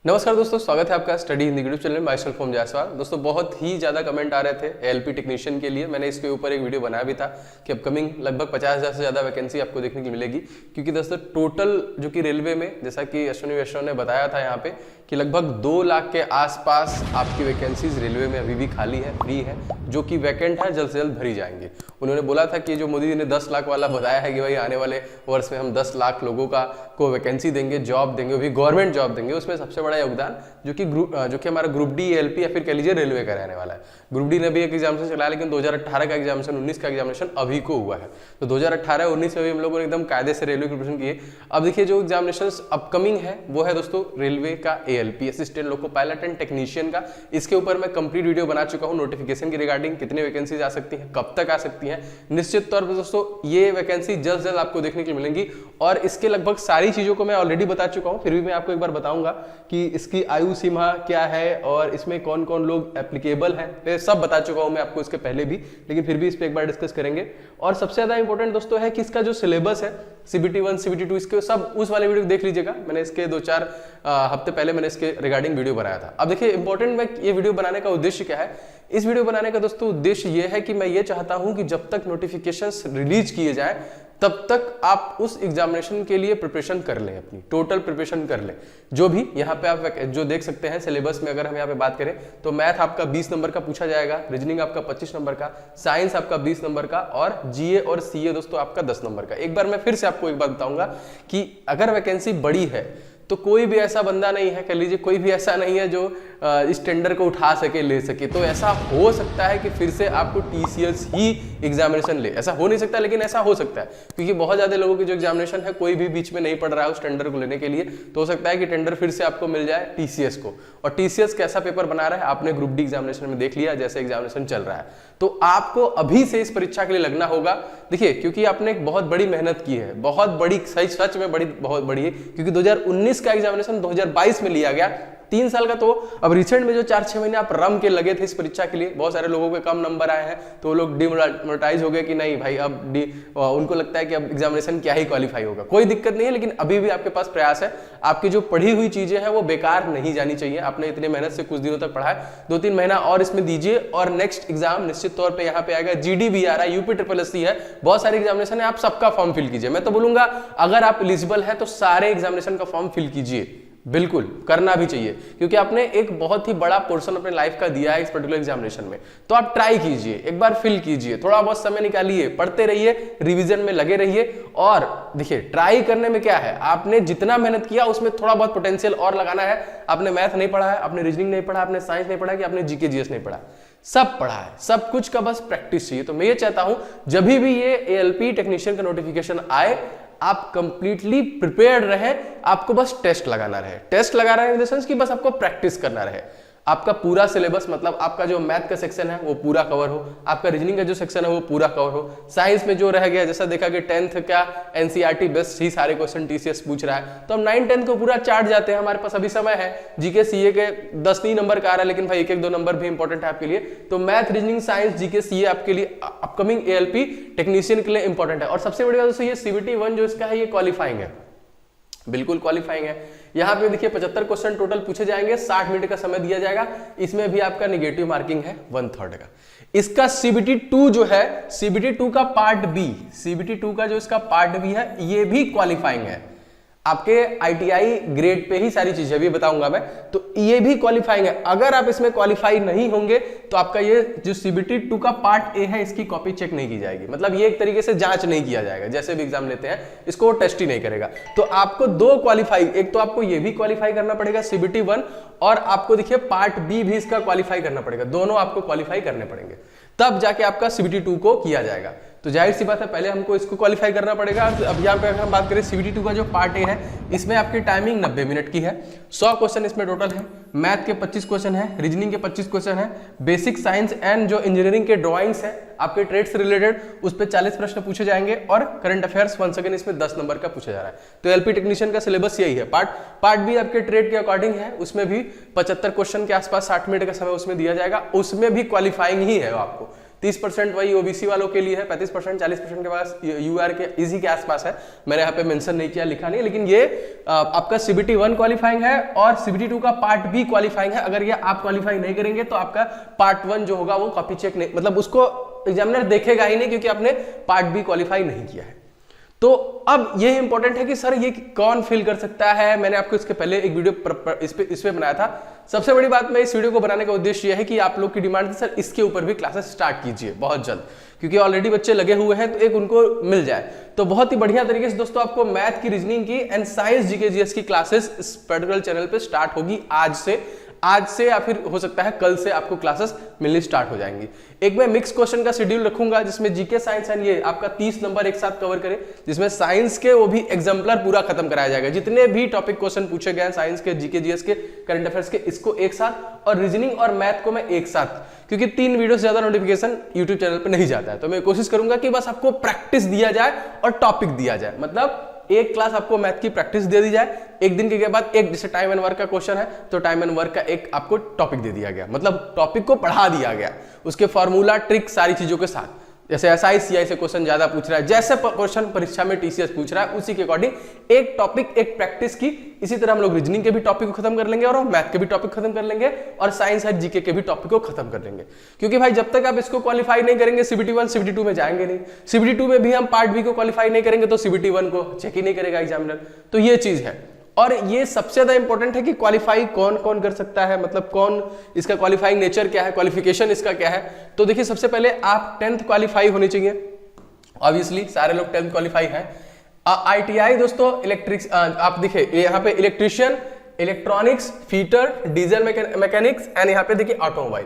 नमस्कार दोस्तों, स्वागत है आपका स्टडी हिंदी यूट्यूब चैनल में। माई सेल्फ ओम जायसवाल। दोस्तों बहुत ही ज़्यादा कमेंट आ रहे थे एएलपी टेक्नीशियन के लिए। मैंने इसके ऊपर एक वीडियो बनाया भी था कि अपकमिंग लगभग 50,000 से ज़्यादा वैकेंसी आपको देखने की मिलेगी, क्योंकि दोस्तों टोटल जो कि रेलवे में, जैसा कि अश्विनी वैष्णव ने बताया था यहाँ पे कि लगभग 2 लाख के आसपास आपकी वैकेंसीज रेलवे में अभी भी खाली है, फ्री है, जो कि वैकेंट है, जल्द से जल्द भरी जाएंगी। उन्होंने बोला था कि जो मोदी जी ने 10 लाख वाला बताया है कि भाई आने वाले वर्ष में हम 10 लाख लोगों को वैकेंसी देंगे, जॉब देंगे, वो भी गवर्नमेंट जॉब देंगे। उसमें सबसे बड़ा योगदान जो कि हमारा ग्रुप डी एएलपी या फिर कह लीजिए रेलवे का रहने वाला है। ग्रुप डी ने भी एक एग्जामिनेशन चलाया, लेकिन 2018 का एग्जामिनेशन, 19 का एग्जामिनेशन अभी को हुआ है। तो 2018-19 में भी हम लोगों ने एकदम कायदे से रेलवे की प्रिपरेशन की है। अब देखिए जो एग्जामिनेशन अपकमिंग है वो है दोस्तों रेलवे का ALP, assistant loco pilot and technician का। इसके ऊपर मैं कंप्लीट वीडियो बना चुका हूँ नोटिफिकेशन की रिगार्डिंग, कितने वैकेंसीज आ सकती हैं, कब तक आ सकती हैं। निश्चित तौर पर दोस्तों ये वैकेंसी जल्द से जल्द आपको देखने के लिए मिलेंगी, और इसके लगभग सारी चीजों को मैं ऑलरेडी बता चुका हूँ। फिर भी मैं आपको एक बार बताऊंगा कि इसकी आयु सीमा क्या है और इसमें कौन कौन लोग एप्लीकेबल हैं। मैं सब बता चुका हूं मैं आपको इसके पहले भी, लेकिन फिर भी इस पे एक बार डिस्कस करेंगे। और सबसे ज्यादा इंपॉर्टेंट दोस्तों है कि इसका जो सिलेबस है CBT 1 CBT 2, इसके सब उस वाले वीडियो देख लीजिएगा। मैंने इसके 2-4 हफ्ते पहले मैंने इसके रिगार्डिंग वीडियो बनाया था। अब देखिए इंपॉर्टेंट में ये वीडियो बनाने का उद्देश्य क्या है। इस वीडियो बनाने का दोस्तों उद्देश्य ये है कि मैं ये चाहता हूं कि जब तक नोटिफिकेशंस रिलीज किए जाए तब तक आप उस एग्जामिनेशन के लिए प्रिपरेशन कर लें, अपनी टोटल प्रिपरेशन कर लें। जो भी यहाँ पे आप जो देख सकते हैं सिलेबस में, अगर हम यहाँ पे बात करें तो मैथ आपका 20 नंबर का पूछा जाएगा, रीजनिंग आपका 25 नंबर का, साइंस आपका 20 नंबर का, और जीए और सीए दोस्तों आपका 10 नंबर का। एक बार मैं फिर से आपको एक बात बताऊंगा कि अगर वैकेंसी बड़ी है तो कोई भी ऐसा बंदा नहीं है, कह लीजिए कोई भी ऐसा नहीं है जो इस टेंडर को उठा सके, ले सके। तो ऐसा हो सकता है कि फिर से आपको TCS ही एग्जामिनेशन ले, ऐसा हो नहीं सकता लेकिन ऐसा हो सकता है, क्योंकि बहुत ज्यादा लोगों की जो एग्जामिनेशन है कोई भी बीच में नहीं पड़ रहा है उस टेंडर को लेने के लिए। तो हो सकता है कि टेंडर फिर से आपको मिल जाए TCS को। और TCS कैसा पेपर बना रहा है आपने ग्रुप डी एग्जामिनेशन में देख लिया, जैसे एग्जामिनेशन चल रहा है। तो आपको अभी से इस परीक्षा के लिए लगना होगा। देखिए क्योंकि आपने एक बहुत बड़ी मेहनत की है, बहुत बड़ी, सच में बहुत बड़ी है, क्योंकि 2019 का एग्जामिनेशन 2022 में लिया गया, 3 साल का। तो अब रिसेंट में जो 4-6 महीने आप रम के लगे थे इस परीक्षा के लिए, बहुत सारे लोगों के कम नंबर आए हैं, तो वो लोग डिमोनेटाइज हो गए कि नहीं भाई अब उनको लगता है कि अब एग्जामिनेशन क्या ही क्वालिफाई होगा। कोई दिक्कत नहीं है, लेकिन अभी भी आपके पास प्रयास है। आपकी जो पढ़ी हुई चीजें हैं वो बेकार नहीं जानी चाहिए। आपने इतने मेहनत से कुछ दिनों तक पढ़ा है, 2-3 महीना और इसमें दीजिए, और नेक्स्ट एग्जाम निश्चित तौर पर यहाँ पे आएगा। GD भी आ रहा है, UPSSC है, बहुत सारे एग्जामिनेशन है, आप सबका फॉर्म फिल कीजिए। मैं तो बोलूंगा अगर आप एलिजिबल है तो सारे एग्जामिनेशन का फॉर्म फिल कीजिए, बिल्कुल करना भी चाहिए, क्योंकि आपने एक बहुत ही बड़ा पोर्शन अपने लाइफ का दिया है इस पर्टिकुलर एग्जामिनेशन में। तो आप ट्राई कीजिए, एक बार फिल कीजिए, थोड़ा बहुत समय निकालिए, पढ़ते रहिए, रिवीजन में लगे रहिए। और देखिए ट्राई करने में क्या है, आपने जितना मेहनत किया उसमें थोड़ा बहुत पोटेंशियल और लगाना है। आपने मैथ नहीं पढ़ा है, आपने रीजनिंग नहीं पढ़ा, आपने साइंस नहीं पढ़ा, कि आपने GK GS नहीं पढ़ा, सब पढ़ा है, सब कुछ का बस प्रैक्टिस चाहिए। तो मैं ये चाहता हूं जब भी ये एएलपी टेक्नीशियन का नोटिफिकेशन आए आप कंप्लीटली प्रिपेयर्ड रहे, आपको बस टेस्ट लगाना रहे। टेस्ट लगा रहे हैं इन द सेंस कि बस आपको प्रैक्टिस करना रहे। आपका पूरा सिलेबस, मतलब आपका जो मैथ का सेक्शन है वो पूरा कवर हो, आपका रीजनिंग का जो सेक्शन है वो पूरा कवर हो, साइंस में जो रह गया, जैसा देखा कि 10th का NCERT बेस्ड ही सारे क्वेश्चन TCS पूछ रहा है, तो हम 9-10 को पूरा चार्ट जाते हैं, हमारे पास अभी समय है। GK CA के 10 नहीं नंबर का आ रहा है, लेकिन भाई 1-2 नंबर भी इंपॉर्टेंट है आपके लिए। तो math, reasoning, science, GK CA आपके लिए अपकमिंग ALP टेक्नीशियन के लिए इंपॉर्टेंट है। और सबसे बड़ी बात दोस्तों ये CBT 1 जो इसका है ये क्वालिफाइंग है, बिल्कुल क्वालिफाइंग है। यहाँ पे देखिए 75 क्वेश्चन टोटल पूछे जाएंगे, 60 मिनट का समय दिया जाएगा। इसमें भी आपका नेगेटिव मार्किंग है 1/3 का। इसका CBT 2 जो है, CBT 2 का पार्ट बी, CBT 2 का जो इसका पार्ट बी है ये भी क्वालिफाइंग है। आपके ITI ग्रेड पे ही सारी चीजें भी बताऊंगा मैं, तो ये भी क्वालिफाइंग है। अगर आप इसमें क्वालिफाई नहीं होंगे तो आपका ये जो CBT 2 का पार्ट ए है इसकी कॉपी चेक नहीं की जाएगी, मतलब ये एक तरीके से जांच नहीं किया जाएगा। जैसे भी एग्जाम लेते हैं इसको टेस्ट ही नहीं करेगा। तो आपको 2 क्वालिफाई, एक तो आपको ये भी क्वालिफाई करना पड़ेगा CBT 1, और आपको देखिए पार्ट बी भी इसका क्वालिफाई करना पड़ेगा। दोनों आपको क्वालिफाई करने पड़ेंगे, तब जाके आपका CBT 2 को किया जाएगा। तो जाहिर सी बात है पहले हमको इसको क्वालिफाई करना पड़ेगा। अब यहाँ पे अगर हम बात करें CBT 2 का जो पार्ट ए है, इसमें आपकी टाइमिंग 90 मिनट की है, 100 क्वेश्चन इसमें टोटल है, मैथ के 25 क्वेश्चन है, रीजनिंग के 25 क्वेश्चन है, बेसिक साइंस एंड जो इंजीनियरिंग के ड्राइंग्स है आपके ट्रेड से रिलेटेड उस पर 40 प्रश्न पूछे जाएंगे, और करंट अफेयर्स 1 सेकंड इसमें 10 नंबर का पूछा जा रहा है। तो एलपी टेक्नीशियन का सिलेबस यही है। पार्ट बी आपके ट्रेड के अकॉर्डिंग है, उसमें भी 75 क्वेश्चन के आसपास 60 मिनट का समय उसमें दिया जाएगा, उसमें भी क्वालिफाइंग ही है आपको। 30% वही ओबीसी वालों के लिए है, 35% 40% के पास यूआर के इसी के आसपास है। मैंने यहाँ पे मेंशन नहीं किया, लिखा नहीं, लेकिन ये आपका CBT 1 क्वालिफाइंग है और CBT 2 का पार्ट बी क्वालिफाइंग है। अगर ये आप क्वालिफाई नहीं करेंगे तो आपका पार्ट 1 जो होगा वो कॉपी चेक नहीं, मतलब उसको एग्जामिनर देखेगा ही नहीं, क्योंकि आपने पार्ट बी क्वालिफाई नहीं किया है। तो अब ये इंपॉर्टेंट है कि सर ये कौन फिल कर सकता है। मैंने आपको इसके पहले एक वीडियो इस पे बनाया था। सबसे बड़ी बात, मैं इस वीडियो को बनाने का उद्देश्य यह है कि आप लोग की डिमांड थी सर इसके ऊपर भी क्लासेस स्टार्ट कीजिए बहुत जल्द, क्योंकि ऑलरेडी बच्चे लगे हुए हैं, तो एक उनको मिल जाए। तो बहुत ही बढ़िया तरीके से दोस्तों आपको मैथ की, रीजनिंग की एंड साइंस जीके जीएस की क्लासेस इस पर्टिकुलर चैनल पे स्टार्ट होगी आज से या फिर हो सकता है कल से आपको क्लासेस मिलनी स्टार्ट हो जाएंगी। एक मैं मिक्स क्वेश्चन का शेड्यूल रखूंगा जिसमें जीके, साइंस एंड ये आपका 30 नंबर एक साथ कवर करे, जिसमें साइंस के वो भी एग्जाम्पलर पूरा खत्म कराया जाएगा। जितने भी टॉपिक क्वेश्चन पूछे गए साइंस के, जीके जीएस के, करंट अफेयर्स के, इसको एक साथ, और रीजनिंग और मैथ को मैं एक साथ, क्योंकि 3 वीडियो से ज्यादा नोटिफिकेशन यूट्यूब चैनल पर नहीं जाता है, तो मैं कोशिश करूंगा कि बस आपको प्रैक्टिस दिया जाए और टॉपिक दिया जाए। मतलब एक क्लास आपको मैथ की प्रैक्टिस दे दी जाए, एक दिन के बाद एक, जैसे टाइम एंड वर्क का क्वेश्चन है तो टाइम एंड वर्क का एक आपको टॉपिक दे दिया गया, मतलब टॉपिक को पढ़ा दिया गया, उसके फॉर्मूला, ट्रिक, सारी चीजों के साथ। जैसे एसआई सीआई से क्वेश्चन ज्यादा पूछ रहा है, जैसे क्वेश्चन परीक्षा में टीसीएस पूछ रहा है, उसी के अकॉर्डिंग एक टॉपिक, एक प्रैक्टिस की। इसी तरह हम लोग रीजनिंग के भी टॉपिक को खत्म कर लेंगे और मैथ के भी टॉपिक खत्म कर लेंगे और साइंस और जीके के भी टॉपिक को खत्म कर लेंगे। क्योंकि भाई जब तक आप इसको क्वालिफाई नहीं करेंगे CBT 1 CBT 2 में जाएंगे नहीं। CBT 2 में भी हम पार्ट बी को क्वालिफाई नहीं करेंगे तो CBT 1 को चेक ही नहीं करेगा एग्जामिनर। तो ये चीज है, और ये सबसे ज्यादा इंपॉर्टेंट है कि क्वालिफाई कौन कौन कर सकता है, मतलब कौन, इसका क्वालिफाइंग नेचर क्या है, क्वालिफिकेशन इसका क्या है। तो देखिए सबसे पहले आप 10th क्वालिफाई होनी चाहिए, ऑब्वियसली सारे लोग 10th क्वालिफाई हैं। ITI दोस्तों इलेक्ट्रिक, आप देखिए यहाँ पे electrician, electronics, fitter, diesel mechanics and यहाँ पे देखिए ऑटोमोबाइल।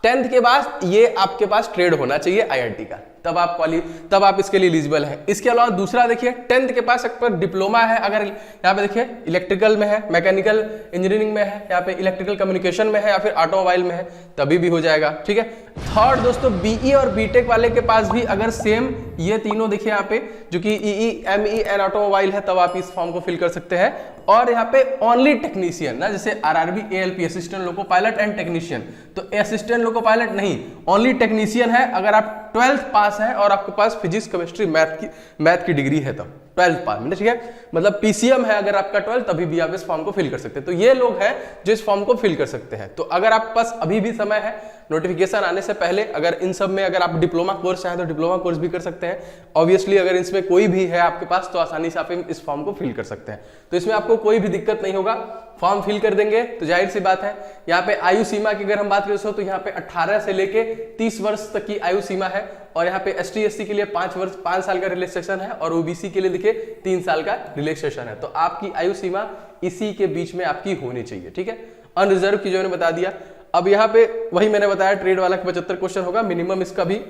10th के बाद ये आपके पास ट्रेड होना चाहिए IIT का, तब आप इसके लिए एलिजिबल हैं। इसके अलावा दूसरा देखिए 10th के पास एक पर डिप्लोमा है, अगर यहाँ पे देखिए इलेक्ट्रिकल में है, मैकेनिकल इंजीनियरिंग में है, यहाँ पे इलेक्ट्रिकल कम्युनिकेशन में है या फिर ऑटोमोबाइल में है, तभी भी हो जाएगा, ठीक है। थर्ड दोस्तों BE और BTech वाले के पास भी अगर सेम ये तीनों देखिए यहाँ पे, जो कि EE, ME एंड ऑटोमोबाइल है, तब आप इस फॉर्म को फिल कर सकते हैं। और यहाँ पे ओनली टेक्नीशियन ना, जैसे RRB ALP assistant loco pilot and technician, तो असिस्टेंट लोको पायलट नहीं, ओनली टेक्नीशियन है। अगर आप 12th पास है और आपके पास फिजिक्स, केमिस्ट्री, मैथ की डिग्री है, तब 12th पास, ठीक है, मतलब PCM है अगर आपका 12th, तभी भी आप इस फॉर्म को फिल कर सकते हैं। तो ये लोग हैं जो इस फॉर्म को फिल कर सकते हैं। तो अगर आपके पास अभी भी समय है, नोटिफिकेशन आने से पहले, अगर इन सब में अगर आप डिप्लोमा कोर्स चाहें तो डिप्लोमा कोर्स भी कर सकते हैं। ऑब्वियसली अगर इसमें कोई भी है आपके पास तो आसानी से आप इस फॉर्म को फिल कर सकते हैं, तो इसमें आपको कोई भी दिक्कत नहीं होगा। फॉर्म फिल कर देंगे तो जाहिर सी बात है, यहाँ पे आयु सीमा की अगर हम बात करें तो यहाँ पे 18 से लेके 30 वर्ष तक की आयु सीमा है, और यहाँ पे ST SC के लिए 5 साल का रिलैक्सेशन है, और OBC के लिए देखिए 3 साल का रिलैक्सेशन है। तो आपकी आयु सीमा इसी के बीच में आपकी होनी चाहिए, ठीक है। अनरिजर्व की जो मैंने बता दिया। अब यहाँ पे वही मैंने बताया, ट्रेड वाला 75 क्वेश्चन होगा, मिनिमम इसका भी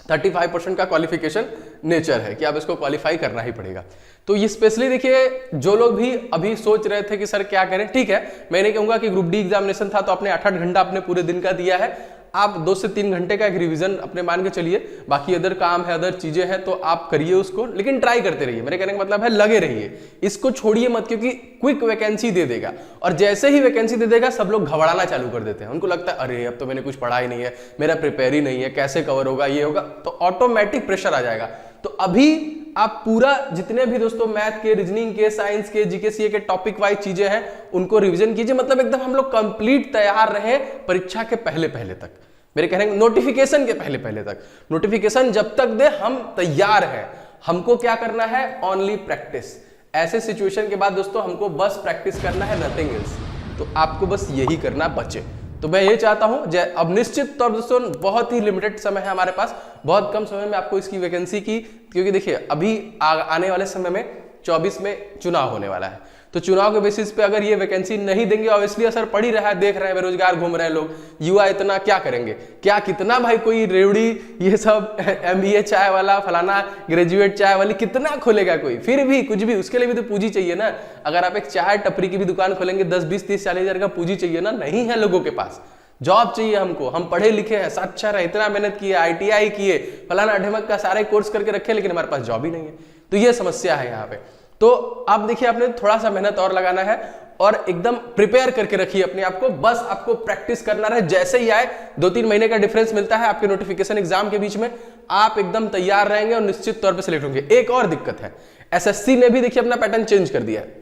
35% का क्वालिफिकेशन नेचर है कि आप इसको क्वालिफाई करना ही पड़ेगा। तो ये स्पेशली देखिए, जो लोग भी अभी सोच रहे थे कि सर क्या करें, ठीक है, मैं नहीं कहूंगा कि ग्रुप डी एग्जामिनेशन था तो आपने 8-8 घंटा अपने पूरे दिन का दिया है, आप 2 से 3 घंटे का एक रिवीजन अपने मान के चलिए, बाकी अदर काम है, अदर चीजें हैं, तो आप करिए उसको, लेकिन ट्राई करते रहिए। मेरे कहने का मतलब है लगे रहिए, इसको छोड़िए मत, क्योंकि क्विक वैकेंसी दे देगा, और जैसे ही वैकेंसी दे देगा सब लोग घबराना चालू कर देते हैं। उनको लगता है अरे अब तो मैंने कुछ पढ़ा ही नहीं है, मेरा प्रिपेयर ही नहीं है, कैसे कवर होगा, ये होगा, तो ऑटोमेटिक प्रेशर आ जाएगा। तो अभी आप पूरा जितने भी दोस्तों मैथ के, रीजनिंग के, साइंस के, जीके सीए के टॉपिक वाइज चीजें हैं उनको रिवीजन कीजिए, मतलब एकदम हम लोग कंप्लीट तैयार रहे परीक्षा के पहले तक। मेरे कहने नोटिफिकेशन के पहले तक, नोटिफिकेशन जब तक दे हम तैयार हैं। हमको क्या करना है, ओनली प्रैक्टिस। ऐसे सिचुएशन के बाद दोस्तों हमको बस प्रैक्टिस करना है, नथिंग एल्स। तो आपको बस यही करना बचे। तो मैं ये चाहता हूं, अब निश्चित तौर दोस्तों बहुत ही लिमिटेड समय है हमारे पास, बहुत कम समय में आपको इसकी वैकेंसी की, क्योंकि देखिए अभी आने वाले समय में 24 में चुनाव होने वाला है, तो चुनाव के बेसिस पे अगर ये वैकेंसी नहीं देंगे, ऑब्वियसली असर पड़ ही रहा है, देख रहे हैं बेरोजगार घूम रहे हैं लोग, युवा इतना क्या करेंगे, क्या कितना भाई कोई रेवड़ी ये सब MBA चाय वाला, फलाना ग्रेजुएट चाय वाली कितना खोलेगा कोई, फिर भी कुछ भी उसके लिए भी तो पूंजी चाहिए ना। अगर आप एक चाय टपरी की भी दुकान खोलेंगे 10, 20, 30, 40 हजार का पूंजी चाहिए ना, नहीं है लोगों के पास। जॉब चाहिए हमको, हम पढ़े लिखे हैं, साक्षर है, इतना मेहनत किए, ITI किए, फलाना ढेमक का सारे कोर्स करके रखे, लेकिन हमारे पास जॉब ही नहीं है। तो ये समस्या है यहाँ पे। तो आप देखिए आपने थोड़ा सा मेहनत और लगाना है और एकदम प्रिपेयर करके रखिए अपने आप को, बस आपको प्रैक्टिस करना रहे। जैसे ही आए 2-3 महीने का डिफरेंस मिलता है आपके नोटिफिकेशन एग्जाम के बीच में, आप एकदम तैयार रहेंगे और निश्चित तौर पे सिलेक्ट होंगे। एक और दिक्कत है, एसएससी ने भी देखिए अपना पैटर्न चेंज कर दिया है।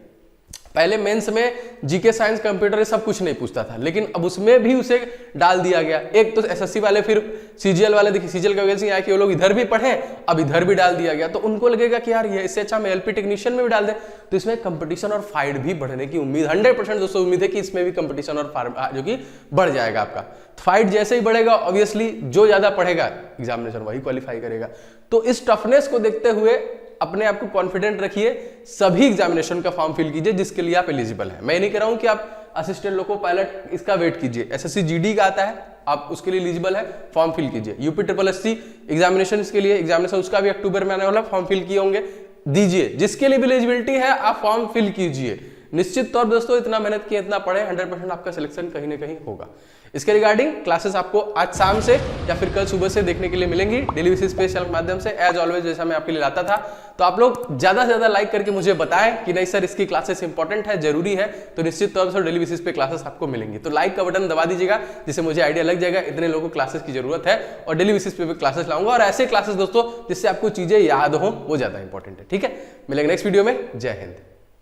पहले मेंस में जीके साइंस कंप्यूटर ये सब कुछ नहीं पूछता था, लेकिन अब उसमें भी उसे डाल दिया गया। एक तो एसएससी वाले, फिर सीजीएल वाले, देखिए सीजीएल का वैकेंसी आया कि वो लोग इधर भी पढ़े, अब इधर भी डाल दिया गया। तो उनको लगेगा कि यार ये इससे अच्छा हम एलपी टेक्नीशियन में भी डाल दें, तो इसमें कंपटीशन और फाइट भी बढ़ने की उम्मीद 100% दोस्तों उम्मीद है कि इसमें भी कंपटीशन और जो कि बढ़ जाएगा आपका। फाइट जैसे ही बढ़ेगा ऑब्वियसली जो ज्यादा पढ़ेगा एग्जामिनेशन वही क्वालिफाई करेगा। तो इस टफनेस को देखते हुए अपने आप को कॉन्फिडेंट रखिए, सभी एग्जामिनेशन का फॉर्म फिल कीजिए जिसके लिए आप एलिजिबल हैं। मैं नहीं कह रहा हूं कि आप असिस्टेंट लोको पायलट इसका वेट कीजिए, एसएससी जीडी का आता है, आप उसके लिए एलिजिबल है, फॉर्म फिल कीजिए। यूपी SSC एग्जामिनेशन के लिए एग्जामिनेशन उसका भी अक्टूबर में आने वाला, फॉर्म फिल किए होंगे, दीजिए। जिसके लिए भी एलिजिबिलिटी है आप फॉर्म फिल कीजिए। निश्चित तौर दोस्तों इतना मेहनत किए, इतना पढ़े, 100% आपका सिलेक्शन कहीं ना कहीं होगा। इसके रिगार्डिंग क्लासेस आपको आज शाम से या फिर कल सुबह से देखने के लिए मिलेंगी डेली बेसिस पे चैनल के माध्यम से, एज ऑलवेज जैसा मैं आपके लिए लाता था। तो आप लोग ज्यादा से ज्यादा लाइक करके मुझे बताएं कि नहीं सर इसकी क्लासेस इंपॉर्टेंट है, जरूरी है, तो निश्चित तौर से डेली बेसिस पे क्लासेस आपको मिलेंगी। तो लाइक का बटन दबा दीजिएगा जिससे मुझे आइडिया लग जाएगा इतने लोगों को क्लासेस की जरूरत है, और डेली बेसिस पे क्लासेस लाऊंगा। और ऐसे क्लासेस दोस्तों जिससे आपको चीजें याद हो, वो ज्यादा इंपॉर्टेंट है। ठीक है, मिलेंगे नेक्स्ट वीडियो में। जय हिंद।